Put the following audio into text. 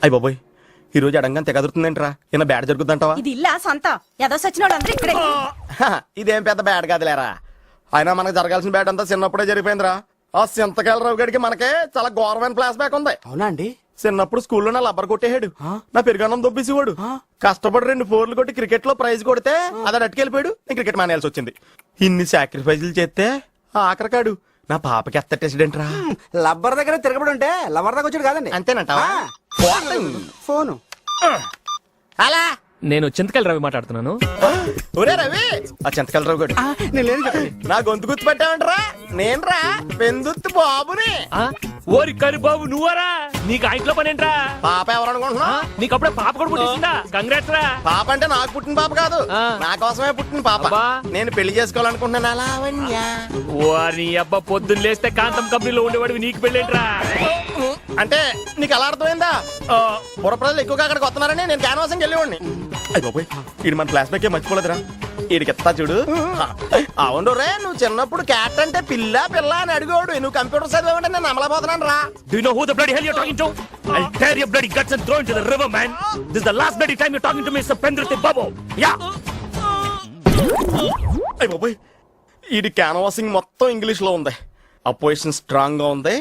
అయ్య బాబోయ్, ఈ రోజు అడంగా తెగ అదురుతుందేంట్రా? ఏమైనా బ్యాడ్ జరుగుతుందంటావా? ఇది ఇల్లా సొంత ఏదో సచిన వాళ్ళందరూ ఇక్కడే. ఇదేం పెద్ద బ్యాడ్ కాదులేరా. అయినా మనకు జరగాల్సిన బ్యాడ్ అంతా చిన్నప్పుడే జరిగిపోయిందిరా. ఆ సింతకాయలరావు గడికి మనకే చాలా ఘోరమైన ఫ్లాష్ బ్యాక్ ఉంది. అవునా అండి? చిన్నప్పుడు స్కూల్లో నా లబ్బర్ కొట్టేహాడు, నా పెరుగన్నం దొబ్బేసేవాడు. కష్టపడి 2 4 కొట్టి క్రికెట్ లో ప్రైజ్ కొడితే అది అట్టుకెళ్ళిపోయాడు. నేను క్రికెట్ మానేయాల్సి వచ్చింది. ఇన్ని సాక్రిఫైజులు చేస్తే ఆఖరికాడు నా పాపకి ఎత్తటేసిడెంట్ రా. లబ్బర్ దగ్గర తిరగబడి ఉంటే లబ్బర్ దగ్గర వచ్చాడు కాదండి. అంతేనంటావా? ఫోను అలా నేను చింతకాయల రవి మాట్లాడుతున్నాను. ఒరే రవి, ఆ చింతకాయలరావు గడు నేను లేదు చెప్పండి. నా గొంతు గుర్తు పెట్టావంటరా? నేను రా పెందుత్తు బాబుని. ఓరి కరి బాబు నువ్వరా? నీకు ఆ ఇంట్లో పని ఏంట్రా? పాప ఎవరనుకుంటున్నా? నీకు అప్పుడే పాప కూడా పుట్టిందా? కంగ్రాట్స్ రా. పాప అంటే నాకు పుట్టిన పాప కాదు, నా కోసమే పుట్టిన పాప. అబ్బా. నేను పెళ్లి చేసుకోవాలనుకుంటున్నాను. అలా ఓరి అబ్బా, పొద్దున్న లేస్తే కాంతం కంపెనీలో ఉండేవాడివి నీకు పెళ్ళేంట్రా? అంటే నీకు అలా అర్థమైందా? బుర్ర ప్రజలు ఎక్కువగా అక్కడికి వస్తున్నారని నేను క్యాన్వాసింగ్ వెళ్ళేవాడిని. అయ్యి బాబోయ్, వీడు మన ఫ్లాష్ బ్యాక్ మర్చిపోలేదురా. వీడికి ఎత్తా చూడు. అవును రే, నువ్వు చిన్నప్పుడు క్యాట్ అంటే పిల్ల పిల్ల అని అడిగోడు. నువ్వు కంప్యూటర్ చదివామంటే నేను అమలపోతున్నాను రా. Do you know who the bloody hell you're talking to? I'll tear your bloody guts and throw into the river, man. This is the last bloody time you're talking to me, Mr. Pendruthi Babu. Yeah. అయ్యి బాబోయ్, వీడి canvassing మొత్తం English లో ఉంది. Opposition strong గా ఉంది.